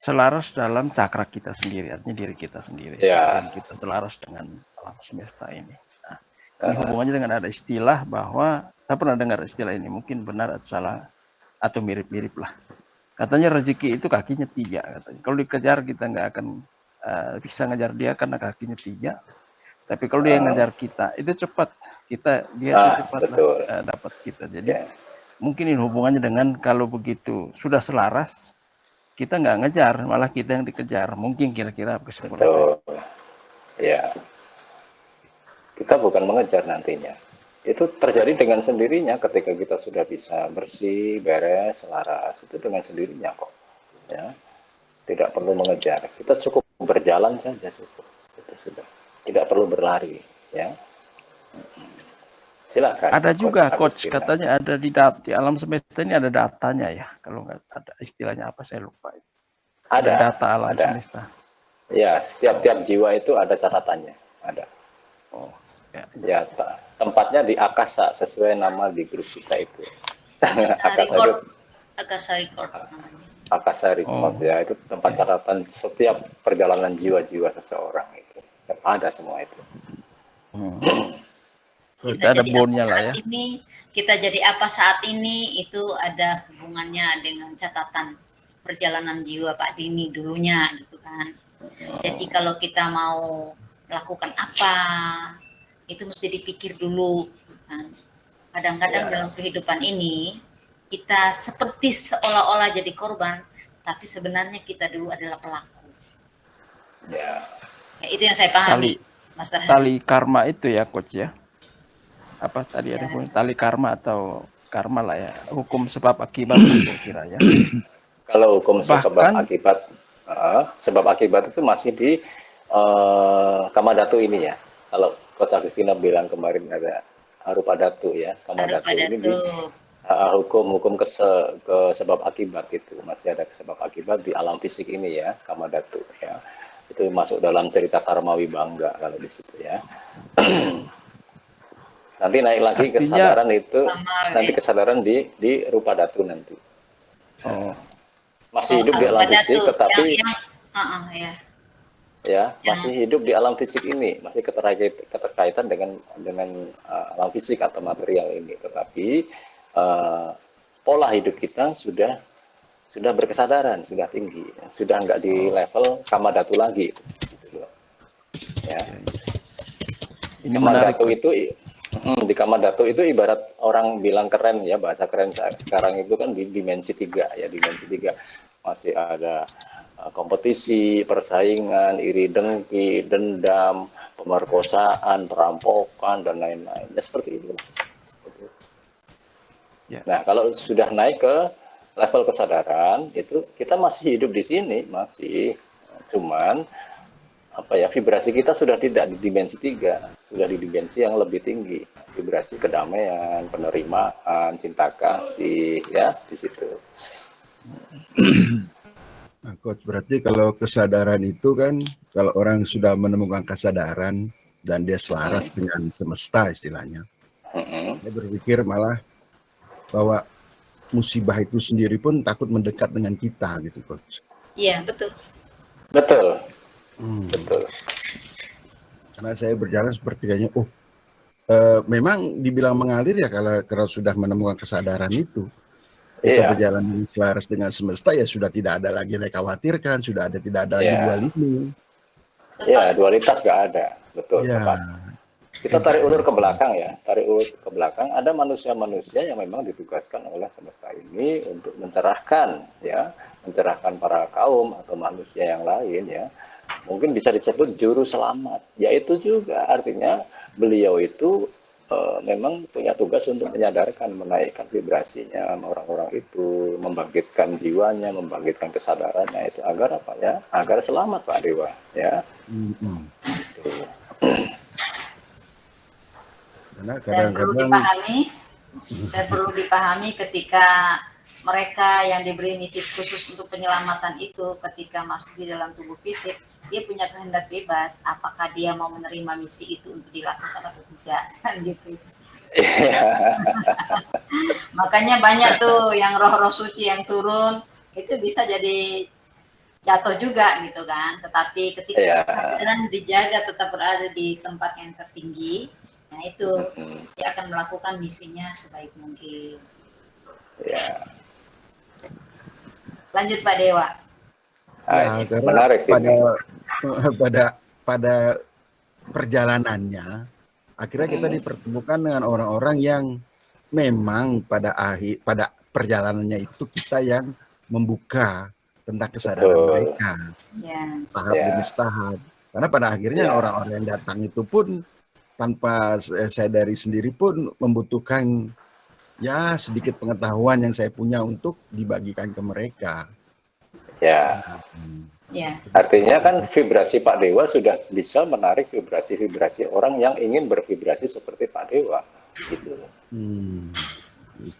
selaras dalam cakra kita sendiri, artinya diri kita sendiri. Dan kita selaras dengan alam semesta ini. Nah, ini hubungannya dengan ada istilah bahwa, saya pernah dengar istilah ini, mungkin benar atau salah, atau mirip-mirip lah. Katanya rezeki itu kakinya 3. Katanya. Kalau dikejar kita nggak akan bisa ngejar dia karena kakinya 3. Tapi kalau dia ngejar kita, itu cepat. Dia cepat dapat kita. Jadi mungkin ini hubungannya dengan kalau begitu sudah selaras, kita nggak ngejar, malah kita yang dikejar. Mungkin kira-kira kesimpulan. Betul. Ya. Kita bukan mengejar nantinya. Itu terjadi dengan sendirinya ketika kita sudah bisa bersih, beres, selaras. Itu dengan sendirinya kok. Ya. Tidak perlu mengejar. Kita cukup berjalan saja cukup. Itu sudah. Tidak perlu berlari. Ya. Silakan. Ada juga Coach, katanya ada di alam semesta ini ada datanya ya. Kalau nggak ada istilahnya apa saya lupa. Ada data alam semesta. Ya, setiap jiwa itu ada catatannya. Ada. Oh. Ya, tempatnya di Akasa sesuai nama di grup kita itu. Akasa Record namanya. Akasa Record ya, itu tempat catatan setiap perjalanan jiwa-jiwa seseorang itu. Ada semua itu. Kita Ada jadi apa bondnya lah ya. saat ini, kita jadi apa saat ini itu ada hubungannya dengan catatan perjalanan jiwa Pak Dini dulunya gitu kan. Jadi kalau kita mau melakukan apa, itu mesti dipikir dulu gitu kan. Kadang-kadang Ya. dalam kehidupan ini kita seperti seolah-olah jadi korban, tapi sebenarnya kita dulu adalah pelaku. Ya. Ya, itu yang saya pahami, Mas Tarhan. Tali karma itu ya coach ya. Apa tadi ada Ya. tali karma atau karma lah ya, hukum sebab akibat saya kira ya. Kalau hukum sebab Bahkan- akibat itu masih di Kamadhatu ini ya. Kalau Coach Agustina bilang kemarin ada Arupadhatu ya, Kamadhatu ini di hukum ke sebab akibat itu masih ada sebab akibat di alam fisik ini ya, Kamadhatu ya. Itu masuk dalam cerita Karma Wibangga kalau di situ ya. Nanti naik lagi Artinya- kesadaran itu, Sama, nanti ya. kesadaran di Rupadhatu nanti. Oh, Masih hidup di alam fisik, Arupadhatu, tetapi ya. ya masih hidup di alam fisik ini, masih keterkaitan dengan alam fisik atau material ini, tetapi pola hidup kita sudah berkesadaran, sudah tinggi, sudah nggak di level Kamadhatu lagi. Gitu loh. Ya. ini menarik. Kamadhatu itu di Kamadhatu itu ibarat orang bilang keren ya, bahasa keren sekarang itu kan di dimensi 3 ya, dimensi 3 masih ada kompetisi, persaingan, iri dengki, dendam, pemerkosaan, perampokan dan lain-lain. Ya, seperti itu. Ya. Nah, kalau sudah naik ke level kesadaran itu kita masih hidup di sini, masih cuman vibrasi kita sudah tidak di dimensi 3, sudah di dimensi yang lebih tinggi, vibrasi kedamaian, penerimaan, cinta kasih ya, di situ. Nah, Coach, berarti kalau kesadaran itu kan kalau orang sudah menemukan kesadaran dan dia selaras dengan semesta istilahnya, dia berpikir malah bahwa musibah itu sendiri pun takut mendekat dengan kita gitu, Coach. Iya, betul. Betul. Karena saya berjalan seperti kayaknya, memang dibilang mengalir ya kalau sudah menemukan kesadaran itu. Kita berjalan selaras dengan semesta ya sudah tidak ada lagi yang dikhawatirkan, sudah tidak ada lagi dualisme. Ya, dualitas nggak ada, betul. Ya. Tepat. Kita tarik ulur ke belakang ya, ada manusia-manusia yang memang ditugaskan oleh semesta ini untuk mencerahkan para kaum atau manusia yang lain ya. Mungkin bisa disebut juru selamat, yaitu juga artinya beliau itu memang punya tugas untuk menyadarkan, menaikkan vibrasinya orang-orang itu, membangkitkan jiwanya, membangkitkan kesadarannya itu agar agar selamat Pak Dewa ya. Karena dan perlu dipahami ketika mereka yang diberi misi khusus untuk penyelamatan itu ketika masuk di dalam tubuh fisik, dia punya kehendak bebas apakah dia mau menerima misi itu untuk dilakukan atau tidak kan gitu. Makanya banyak tuh yang roh-roh suci yang turun itu bisa jadi jatuh juga gitu kan, tetapi ketika kesadaran dijaga tetap berada di tempat yang tertinggi, nah itu dia akan melakukan misinya sebaik mungkin. Ya. Lanjut Pak Dewa. Ya, menarik pada perjalanannya akhirnya kita dipertemukan dengan orang-orang yang memang pada perjalanannya itu kita yang membuka tentang kesadaran mereka tahap demi tahap, karena pada akhirnya orang-orang yang datang itu pun tanpa saya dari sendiri pun membutuhkan ya sedikit pengetahuan yang saya punya untuk dibagikan ke mereka. Ya. Artinya kan vibrasi Pak Dewa sudah bisa menarik vibrasi orang yang ingin bervibrasi seperti Pak Dewa, gitu.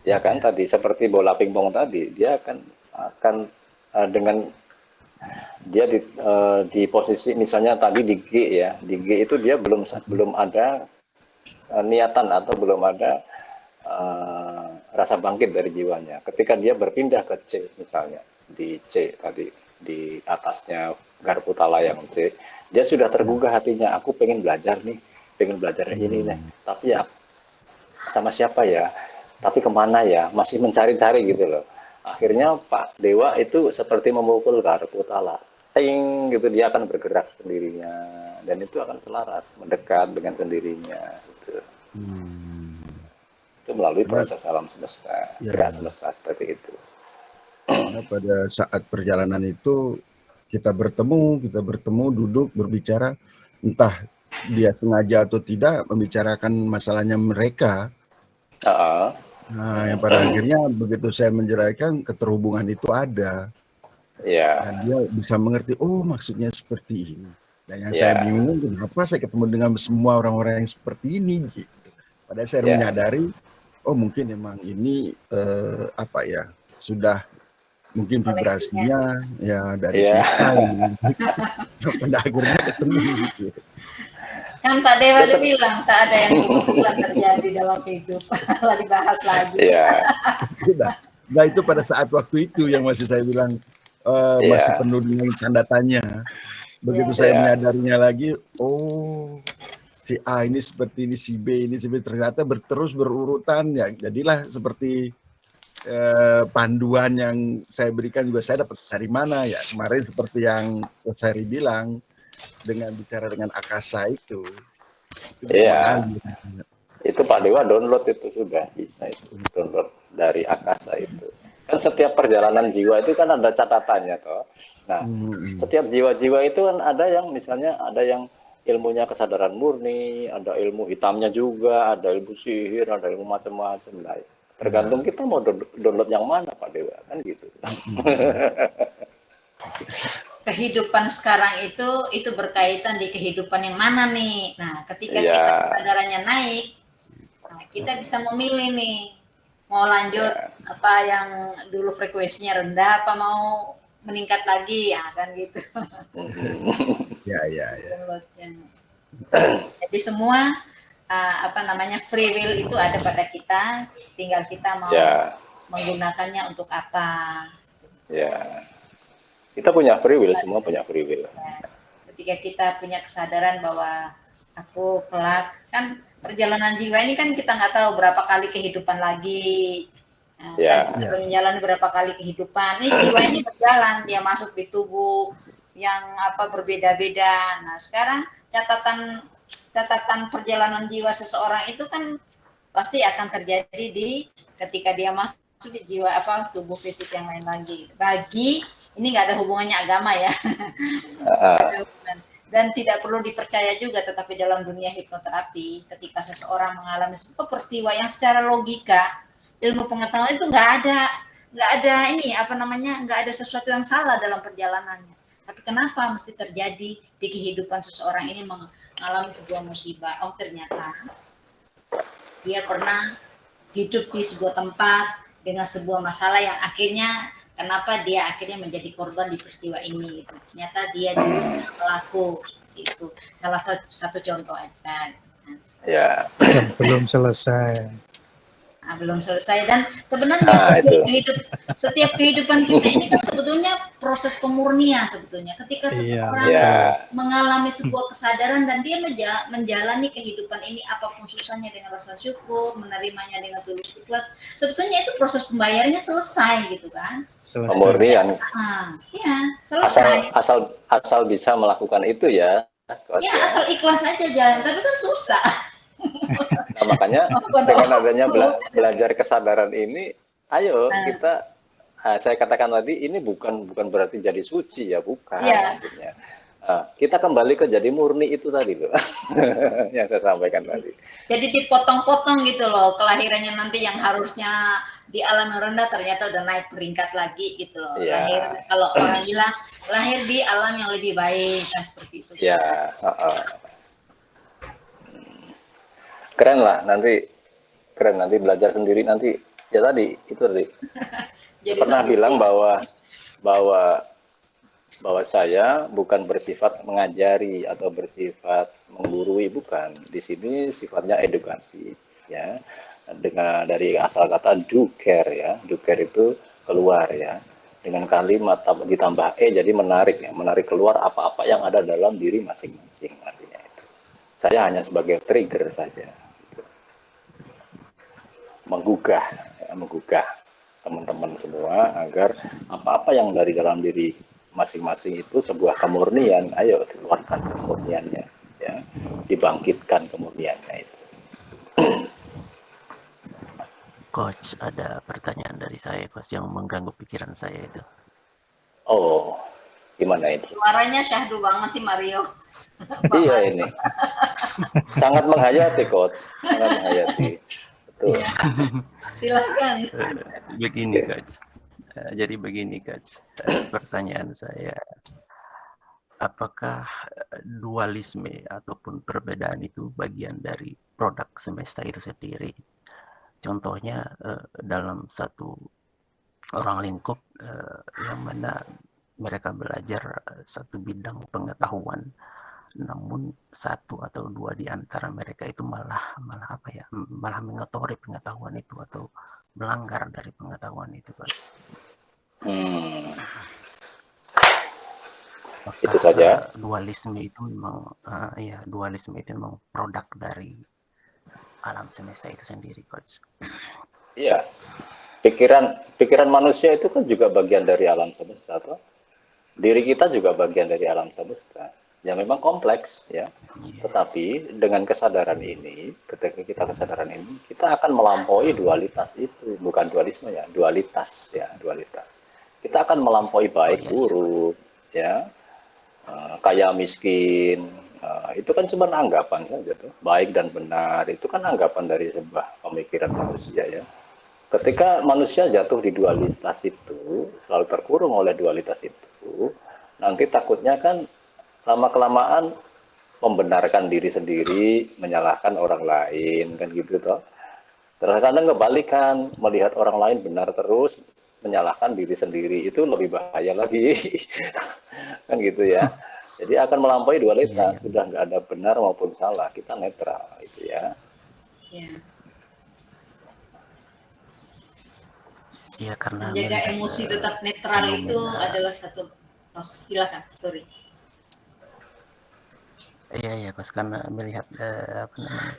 Ya kan tadi seperti bola pingpong tadi, dia akan dengan dia di posisi misalnya tadi di G ya, di G itu dia belum ada niatan atau belum ada rasa bangkit dari jiwanya. Ketika dia berpindah ke C misalnya, di C tadi di atasnya Garputala yang C, dia sudah tergugah hatinya, aku pengen belajar nih, pengen belajar ini nih, tapi ya sama siapa ya, tapi kemana ya, masih mencari-cari gitu loh. Akhirnya Pak Dewa itu seperti memukul Garputala, ting gitu, dia akan bergerak sendirinya, dan itu akan selaras, mendekat dengan sendirinya gitu. Itu melalui proses alam semesta, gerak semesta seperti itu. Karena pada saat perjalanan itu kita bertemu, duduk, berbicara, entah dia sengaja atau tidak membicarakan masalahnya mereka. Nah, yang pada akhirnya begitu saya menjeraikan, keterhubungan itu ada. Dan dia bisa mengerti, oh maksudnya seperti ini. Dan yang saya bingung, kenapa saya ketemu dengan semua orang-orang yang seperti ini gitu. Padahal saya menyadari, oh mungkin memang ini sudah mungkin vibrasinya ya dari semesta pada akhirnya ketemu gitu. Kan Pak Dewa udah bilang tak ada yang kebetulan terjadi dalam hidup. Lah dibahas lagi. Nah itu pada saat waktu itu yang masih saya bilang masih penuh dengan tanda tanya. Begitu saya menyadarinya lagi, oh si A ini seperti ini, si B ini seperti, ternyata terus berurutan ya, jadilah seperti panduan yang saya berikan juga saya dapat dari mana ya, kemarin seperti yang Sari bilang dengan bicara dengan Akasa itu itu Pak Dewa download itu sudah bisa, itu download dari Akasa itu kan. Setiap perjalanan jiwa itu kan ada catatannya toh. Nah setiap jiwa-jiwa itu kan ada yang misalnya ada yang ilmunya kesadaran murni, ada ilmu hitamnya juga, ada ilmu sihir, ada ilmu macam-macam lah. Tergantung kita mau download yang mana Pak Dewa, kan gitu. Kehidupan sekarang itu berkaitan di kehidupan yang mana nih. Nah, ketika kita kesadarannya naik, nah, kita bisa memilih nih mau lanjut apa yang dulu frekuensinya rendah, apa mau meningkat lagi, ya kan gitu. Jadi semua free will itu ada pada kita, tinggal kita mau menggunakannya untuk apa. Kita punya free will, semua punya free will. Ketika kita punya kesadaran bahwa aku kelak, kan perjalanan jiwa ini kan kita nggak tahu berapa kali kehidupan lagi. Kan kita menjalani berapa kali kehidupan. Ini jiwa ini berjalan, dia masuk di tubuh yang berbeda-beda. Nah sekarang catatan perjalanan jiwa seseorang itu kan pasti akan terjadi ketika dia masuk di jiwa tubuh fisik yang lain lagi. Bagi ini nggak ada hubungannya agama ya. Dan tidak perlu dipercaya juga, tetapi dalam dunia hipnoterapi ketika seseorang mengalami sebuah peristiwa yang secara logika ilmu pengetahuan itu nggak ada sesuatu yang salah dalam perjalanannya. Tapi kenapa mesti terjadi di kehidupan seseorang ini mengalami sebuah musibah? Oh ternyata dia pernah hidup di sebuah tempat dengan sebuah masalah yang akhirnya kenapa dia akhirnya menjadi korban di peristiwa ini. Ternyata dia dulu pelaku. Itu salah satu contoh aja. Belum selesai. Belum selesai, dan sebenarnya setiap kehidupan kita ini kan sebetulnya proses pemurnian sebetulnya. Ketika seseorang mengalami sebuah kesadaran dan dia menjalani kehidupan ini apapun susahnya dengan rasa syukur, menerimanya dengan tulus ikhlas, sebetulnya itu proses pembayarannya selesai gitu kan. Pemurnian. Selesai. Asal bisa melakukan itu ya. Asal ikhlas aja jalan, tapi kan susah. Nah, makanya dengan adanya belajar kesadaran ini, ayo kita, saya katakan tadi ini bukan berarti jadi suci ya, bukan. Maksudnya. Kita kembali ke jadi murni itu tadi loh, yang saya sampaikan tadi. Jadi dipotong-potong gitu loh, kelahirannya nanti yang harusnya di alam yang rendah ternyata udah naik peringkat lagi gitu loh. Kalau orang bilang lahir di alam yang lebih baik, kan seperti itu. Keren nanti belajar sendiri nanti ya tadi itu tadi pernah bilang bahwa saya bukan bersifat mengajari atau bersifat menggurui, bukan. Di sini sifatnya edukasi ya, dengan dari asal kata do care ya, do care itu keluar ya. dengan kalimat ditambah jadi menarik ya, menarik keluar apa-apa yang ada dalam diri masing-masing, artinya itu. Saya hanya sebagai trigger saja, gitu. menggugah teman-teman semua agar apa-apa yang dari dalam diri masing-masing itu sebuah kemurnian, ayo keluarkan kemurniannya, ya, dibangkitkan kemurniannya itu. Coach, ada pertanyaan dari saya, Coach, yang mengganggu pikiran saya itu. Oh, gimana itu? Suaranya syahdu banget sih Mario. Iya ini. Sangat menghayati, Coach. Sangat menghayati. Betul. Ya. Silakan. Begini, Coach. Jadi begini, Coach. Pertanyaan saya, apakah dualisme ataupun perbedaan itu bagian dari produk semesta itu sendiri? Contohnya dalam satu orang lingkup yang mana mereka belajar satu bidang pengetahuan, namun satu atau dua di antara mereka itu malah mengotori pengetahuan itu atau melanggar dari pengetahuan itu, Coach. Itu saja. Dualisme itu memang produk dari alam semesta itu sendiri, Coach. Iya. Pikiran manusia itu kan juga bagian dari alam semesta, toh. Diri kita juga bagian dari alam semesta. Ya memang kompleks, ya. Tetapi dengan kesadaran ini, ketika kita kesadaran ini, kita akan melampaui dualitas itu, bukan dualisme ya, dualitas. Kita akan melampaui baik buruk, ya. Kaya miskin, itu kan cuma anggapan saja tuh. Baik dan benar itu kan anggapan dari sebuah pemikiran manusia, ya. Ketika manusia jatuh di dualitas itu, selalu terkurung oleh dualitas itu, nanti takutnya kan lama-kelamaan membenarkan diri sendiri, menyalahkan orang lain, kan gitu toh. Terkadang kebalikan, melihat orang lain benar terus, menyalahkan diri sendiri, itu lebih bahaya lagi. Kan gitu ya. Jadi akan melampaui dualitas, sudah nggak ada benar maupun salah, kita netral itu ya. Iya, karena menjaga emosi tetap netral itu adalah satu. Silakan, sorry. Iya, Coach, karena melihat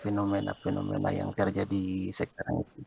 fenomena-fenomena yang terjadi sekarang itu.